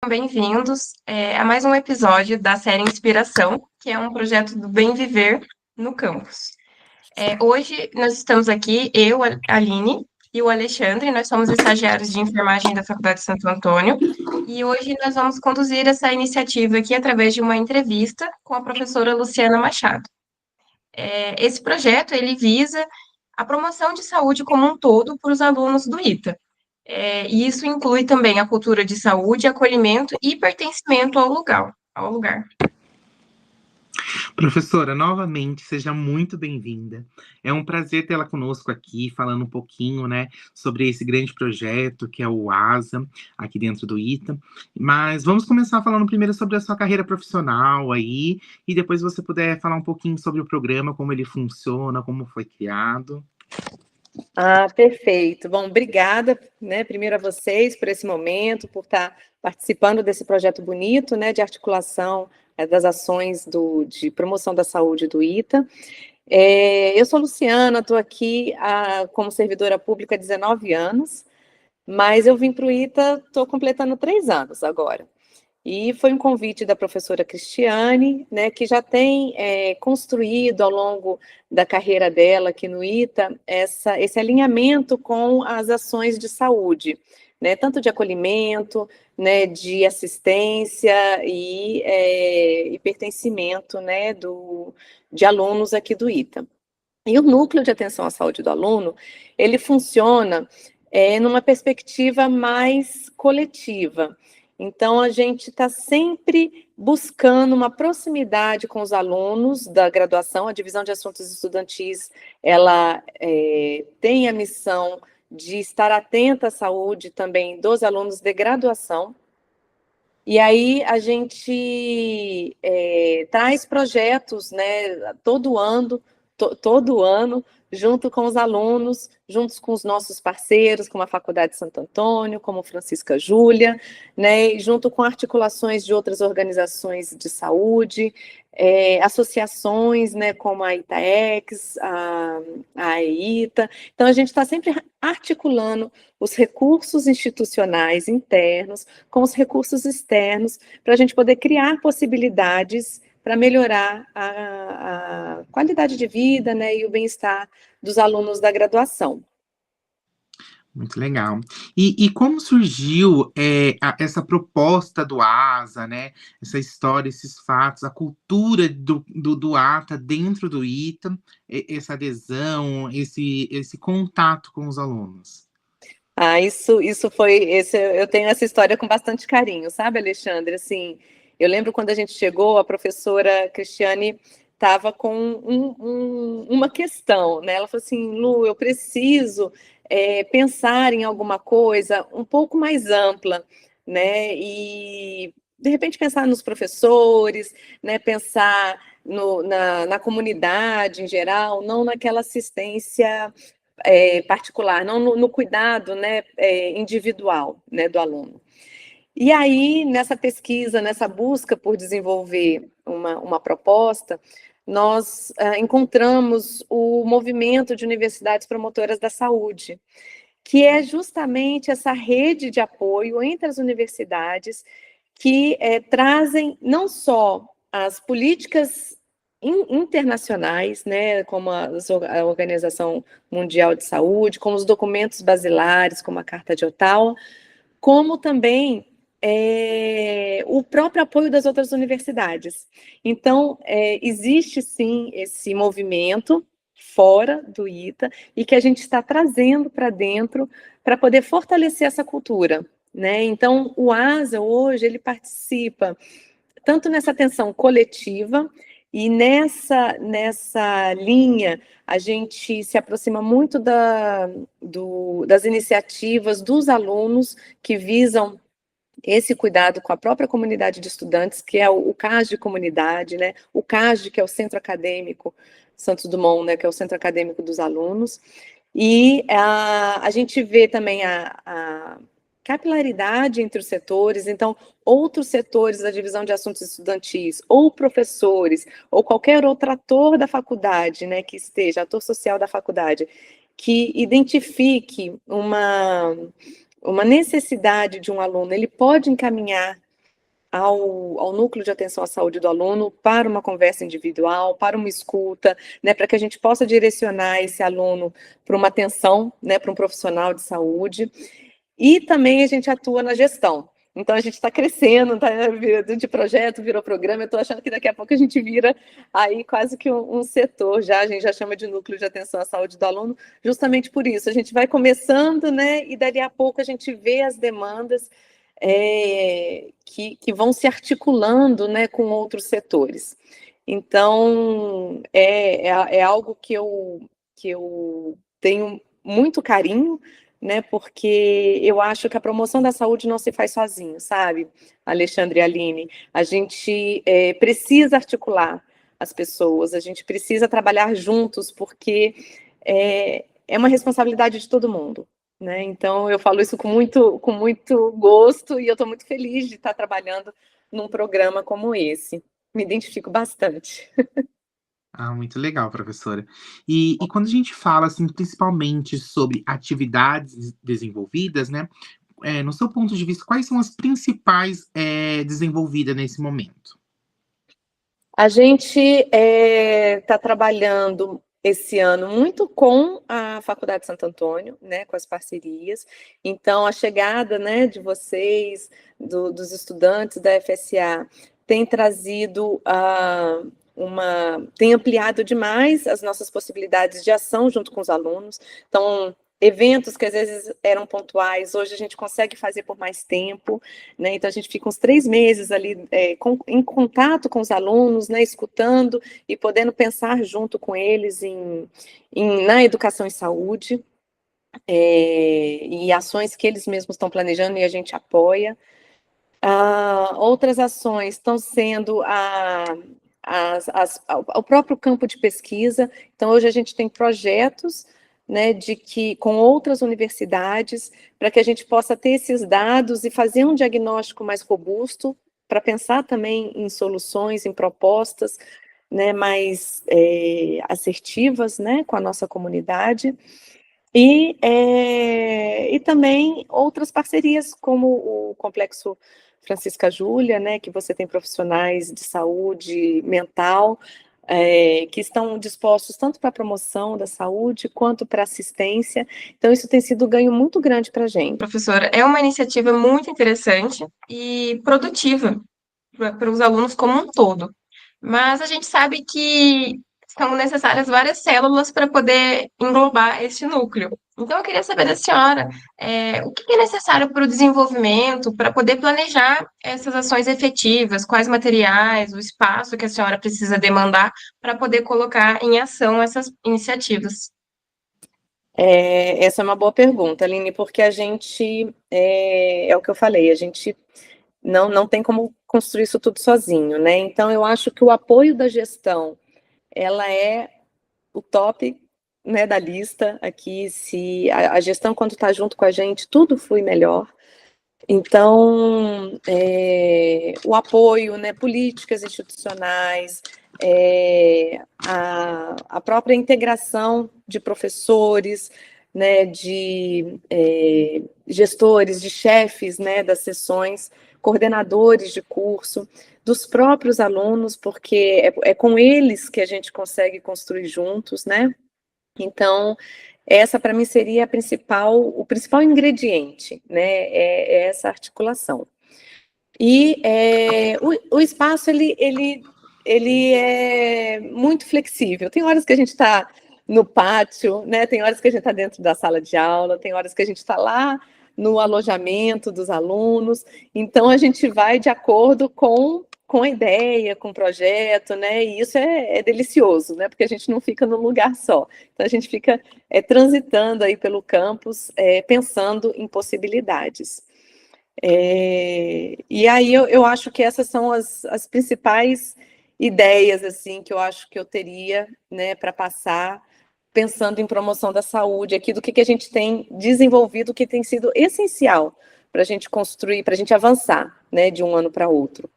Bem-vindos a mais um episódio da série Inspiração, que é um projeto do Bem Viver no campus. Hoje nós estamos aqui, eu, a Aline e o Alexandre, nós somos estagiários de enfermagem da Faculdade de Santo Antônio, e hoje nós vamos conduzir essa iniciativa aqui através de uma entrevista com a professora Luciana Machado. Esse projeto, ele visa a promoção de saúde como um todo para os alunos do ITA. E isso inclui também a cultura de saúde, acolhimento e pertencimento ao lugar. Professora, novamente, seja muito bem-vinda. É um prazer tê-la conosco aqui, falando um pouquinho, né, sobre esse grande projeto que é o ASA, aqui dentro do ITA. Mas vamos começar falando primeiro sobre a sua carreira profissional aí, e depois você puder falar um pouquinho sobre o programa, como ele funciona, como foi criado. Perfeito. Bom, obrigada, né, primeiro a vocês por esse momento, por estar participando desse projeto bonito, né, de articulação das ações de promoção da saúde do ITA. Eu sou Luciana, estou aqui como servidora pública há 19 anos, mas eu vim para o ITA, estou completando 3 anos agora. E foi um convite da professora Cristiane, né, que já tem construído ao longo da carreira dela aqui no ITA esse alinhamento com as ações de saúde, né, tanto de acolhimento, né, de assistência e pertencimento, né, de alunos aqui do ITA. E o núcleo de atenção à saúde do aluno, ele funciona numa perspectiva mais coletiva. Então, a gente está sempre buscando uma proximidade com os alunos da graduação. A Divisão de Assuntos Estudantis, ela tem a missão de estar atenta à saúde também dos alunos de graduação. E aí, a gente traz projetos, né, todo ano, junto com os alunos, juntos com os nossos parceiros, como a Faculdade de Santo Antônio, como Francisca Júlia, né, e junto com articulações de outras organizações de saúde, associações, né, como a ITAEX, a EITA. Então, a gente está sempre articulando os recursos institucionais internos com os recursos externos, para a gente poder criar possibilidades para melhorar a qualidade de vida, né, e o bem-estar dos alunos da graduação. Muito legal. E como surgiu essa proposta do ASA, né? Essa história, esses fatos, a cultura do ATA dentro do ITA, essa adesão, esse contato com os alunos? Isso foi, eu tenho essa história com bastante carinho, sabe, Alexandre? Assim, eu lembro quando a gente chegou, a professora Cristiane estava com uma questão, né? Ela falou assim, Lu, eu preciso pensar em alguma coisa um pouco mais ampla, né? E, de repente, pensar nos professores, né? Pensar na comunidade em geral, não naquela assistência particular, não no cuidado, né, individual, né, do aluno. E aí, nessa pesquisa, nessa busca por desenvolver uma proposta, nós encontramos o movimento de universidades promotoras da saúde, que é justamente essa rede de apoio entre as universidades que trazem não só as políticas internacionais, né, como a Organização Mundial de Saúde, como os documentos basilares, como a Carta de Ottawa, como também o próprio apoio das outras universidades. Então, existe sim esse movimento fora do ITA e que a gente está trazendo para dentro para poder fortalecer essa cultura, né? Então, o ASA hoje, ele participa tanto nessa atenção coletiva e nessa linha a gente se aproxima muito das iniciativas dos alunos que visam esse cuidado com a própria comunidade de estudantes, que é o CAS de comunidade, né? O CASD, que é o Centro Acadêmico Santos Dumont, né? Que é o Centro Acadêmico dos Alunos, e a gente vê também a capilaridade entre os setores, então, outros setores da divisão de assuntos estudantis, ou professores, ou qualquer outro ator da faculdade, né, que esteja, ator social da faculdade, que identifique uma necessidade de um aluno, ele pode encaminhar ao núcleo de atenção à saúde do aluno para uma conversa individual, para uma escuta, né, para que a gente possa direcionar esse aluno para uma atenção, né, para um profissional de saúde. E também a gente atua na gestão. Então, a gente está crescendo, tá, de projeto, virou programa. Eu estou achando que daqui a pouco a gente vira aí quase que um setor já, a gente já chama de núcleo de atenção à saúde do aluno, justamente por isso. A gente vai começando, né, e dali a pouco a gente vê as demandas que vão se articulando, né, com outros setores. Então, é algo que eu tenho muito carinho, né, porque eu acho que a promoção da saúde não se faz sozinho, sabe, Alexandre e Aline? A gente precisa articular as pessoas, a gente precisa trabalhar juntos, porque é uma responsabilidade de todo mundo. Né? Então, eu falo isso com muito gosto e eu estou muito feliz de estar trabalhando num programa como esse. Me identifico bastante. Ah, muito legal, professora. E quando a gente fala, assim, principalmente sobre atividades desenvolvidas, né? No seu ponto de vista, quais são as principais desenvolvidas nesse momento? A gente está trabalhando esse ano muito com a Faculdade de Santo Antônio, né, com as parcerias. Então, a chegada, né, de vocês, dos estudantes da FSA, tem trazido tem ampliado demais as nossas possibilidades de ação junto com os alunos. Então, eventos que às vezes eram pontuais, hoje a gente consegue fazer por mais tempo, né? Então a gente fica uns 3 meses ali em contato com os alunos, né? Escutando e podendo pensar junto com eles na educação e saúde, e ações que eles mesmos estão planejando e a gente apoia. Outras ações estão sendo o próprio campo de pesquisa. Então, hoje a gente tem projetos, né, com outras universidades, para que a gente possa ter esses dados e fazer um diagnóstico mais robusto, para pensar também em soluções, em propostas, né, mais assertivas, né, com a nossa comunidade. E também outras parcerias, como o Complexo Francisca Júlia, né, que você tem profissionais de saúde mental, que estão dispostos tanto para a promoção da saúde, quanto para assistência. Então, isso tem sido um ganho muito grande para a gente. Professora, é uma iniciativa muito interessante e produtiva para os alunos como um todo. Mas a gente sabe que são necessárias várias células para poder englobar este núcleo. Então, eu queria saber da senhora, o que é necessário para o desenvolvimento, para poder planejar essas ações efetivas, quais materiais, o espaço que a senhora precisa demandar para poder colocar em ação essas iniciativas. Essa é uma boa pergunta, Aline, porque a gente, é o que eu falei, a gente não tem como construir isso tudo sozinho, né? Então, eu acho que o apoio da gestão, ela é o top, né, da lista aqui. Se a gestão, quando está junto com a gente, tudo flui melhor. Então, o apoio, né, políticas institucionais, a própria integração de professores, né, de gestores, de chefes, né, das sessões, coordenadores de curso, dos próprios alunos, porque é com eles que a gente consegue construir juntos, né? Então, essa para mim seria o principal ingrediente, né? É essa articulação. E o espaço ele é muito flexível. Tem horas que a gente está no pátio, né? Tem horas que a gente está dentro da sala de aula, tem horas que a gente está lá no alojamento dos alunos. Então a gente vai de acordo com a ideia, com o projeto, né? E isso é delicioso, né? Porque a gente não fica num lugar só. Então a gente fica transitando aí pelo campus, pensando em possibilidades. E aí eu acho que essas são as principais ideias, assim, que eu acho que eu teria, né, para passar, pensando em promoção da saúde aqui, do que a gente tem desenvolvido, que tem sido essencial para a gente construir, para a gente avançar, né, de um ano para outro.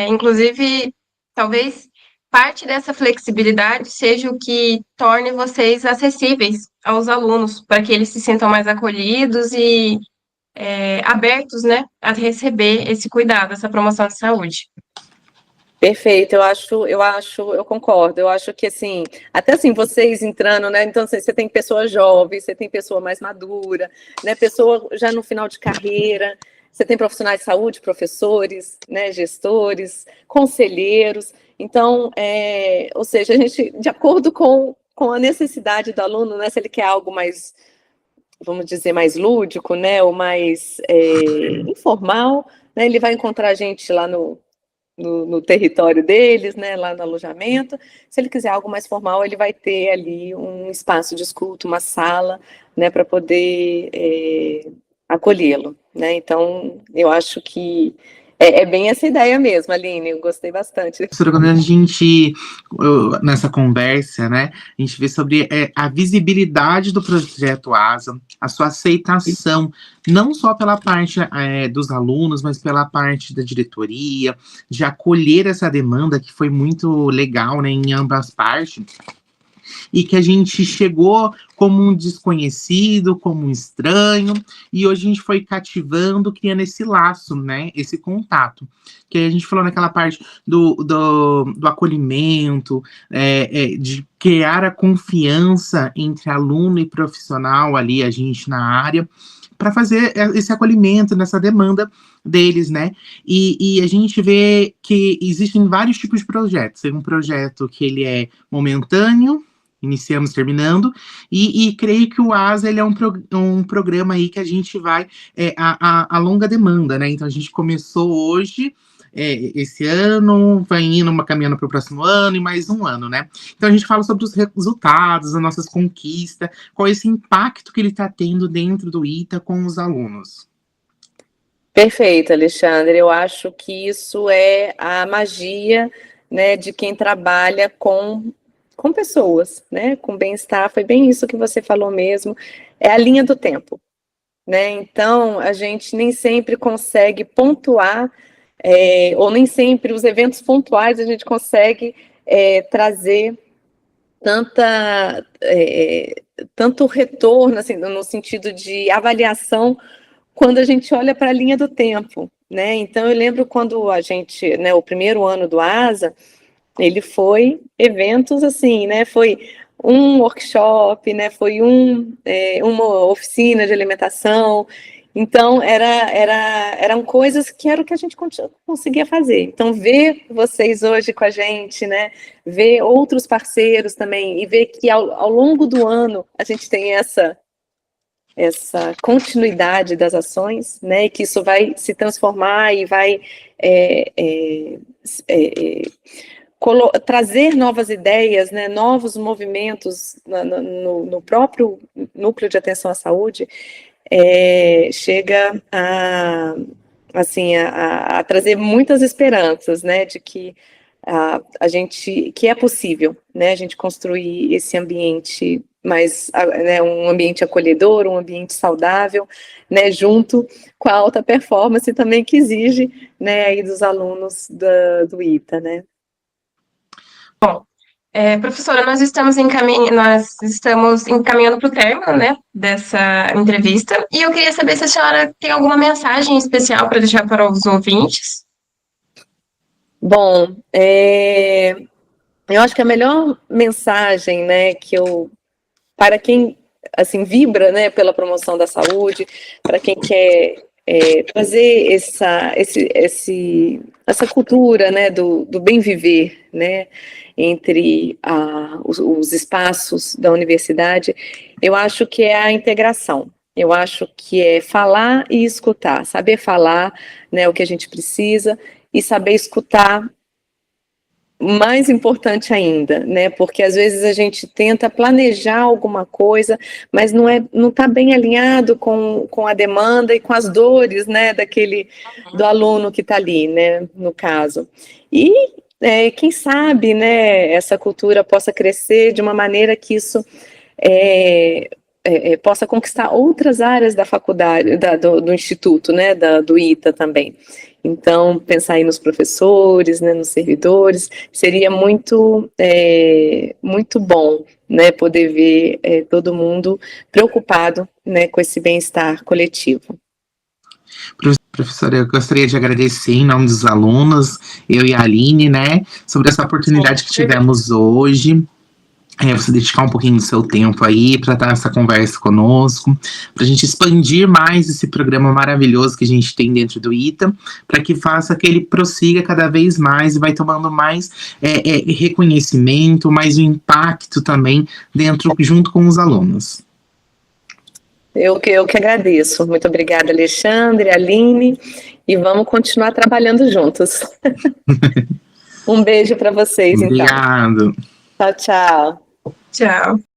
Inclusive, talvez parte dessa flexibilidade seja o que torne vocês acessíveis aos alunos, para que eles se sintam mais acolhidos e abertos, né, a receber esse cuidado, essa promoção de saúde. Perfeito, eu concordo. Eu acho que assim, até assim, vocês entrando, né? Então, assim, você tem pessoa jovem, você tem pessoa mais madura, né? Pessoa já no final de carreira, você tem profissionais de saúde, professores, né? Gestores, conselheiros. Então, ou seja, a gente, de acordo com a necessidade do aluno, né? Se ele quer algo mais, vamos dizer, mais lúdico, né? Ou mais informal, né? Ele vai encontrar a gente lá no território deles, né, lá no alojamento. Se ele quiser algo mais formal, ele vai ter ali um espaço de escuta, uma sala, né, para poder acolhê-lo, né? Então, eu acho que é bem essa ideia mesmo, Aline, eu gostei bastante. Professora, quando a gente, nessa conversa, né, a gente vê sobre a visibilidade do projeto ASA, a sua aceitação, não só pela parte dos alunos, mas pela parte da diretoria, de acolher essa demanda, que foi muito legal, né, em ambas partes, e que a gente chegou como um desconhecido, como um estranho, e hoje a gente foi cativando, criando esse laço, né, esse contato, que a gente falou naquela parte do acolhimento, de criar a confiança entre aluno e profissional ali, a gente na área, para fazer esse acolhimento nessa demanda deles, né? E a gente vê que existem vários tipos de projetos. Tem um projeto que ele é momentâneo, iniciamos terminando, e creio que o ASA ele é um programa aí que a gente vai a longa demanda, né? Então a gente começou hoje, esse ano, vai indo caminhando para o próximo ano e mais um ano, né? Então a gente fala sobre os resultados, as nossas conquistas, qual é esse impacto que ele está tendo dentro do ITA com os alunos. Perfeito, Alexandre. Eu acho que isso é a magia, né, de quem trabalha com pessoas, né, com bem-estar. Foi bem isso que você falou mesmo. É a linha do tempo, né? Então, a gente nem sempre consegue pontuar, ou nem sempre os eventos pontuais a gente consegue trazer tanto retorno, assim, no sentido de avaliação, quando a gente olha para a linha do tempo, né? Então, eu lembro quando a gente, né, o primeiro ano do ASA, ele foi eventos assim, né? Foi um workshop, né? Foi uma oficina de alimentação. Então, eram coisas que era o que a gente conseguia fazer. Então, ver vocês hoje com a gente, né? Ver outros parceiros também, e ver que ao longo do ano a gente tem essa continuidade das ações, né? E que isso vai se transformar e vai trazer novas ideias, né, novos movimentos no próprio núcleo de atenção à saúde, chega a trazer muitas esperanças, né, de que que é possível, né, a gente construir esse ambiente mais, né, um ambiente acolhedor, um ambiente saudável, né, junto com a alta performance também que exige, né, aí dos alunos do ITA, né. Bom, professora, nós estamos encaminhando para o término, né, dessa entrevista, e eu queria saber se a senhora tem alguma mensagem especial para deixar para os ouvintes. Bom, eu acho que a melhor mensagem, né, para quem, assim, vibra, né, pela promoção da saúde, para quem quer trazer essa cultura, né, do bem viver, né, entre os espaços da universidade, eu acho que é a integração. Eu acho que é falar e escutar, saber falar, né, o que a gente precisa, e saber escutar, mais importante ainda, né? Porque às vezes a gente tenta planejar alguma coisa, mas não está bem alinhado com a demanda e com as dores, né? Do aluno que está ali, né? No caso. E quem sabe, né? Essa cultura possa crescer de uma maneira que isso possa conquistar outras áreas da faculdade, do instituto, né? Do ITA também. Então, pensar aí nos professores, né, nos servidores, seria muito bom, né, poder ver todo mundo preocupado, né, com esse bem-estar coletivo. Professora, eu gostaria de agradecer em nome dos alunos, eu e a Aline, né, sobre essa oportunidade que tivemos hoje. Você dedicar um pouquinho do seu tempo aí para dar essa conversa conosco, para a gente expandir mais esse programa maravilhoso que a gente tem dentro do ITA, para que faça que ele prossiga cada vez mais e vai tomando mais reconhecimento, mais um impacto também junto com os alunos. Eu que agradeço. Muito obrigada, Alexandre, Aline, e vamos continuar trabalhando juntos. Um beijo para vocês, então. Obrigado. Tchau, tchau. Tchau.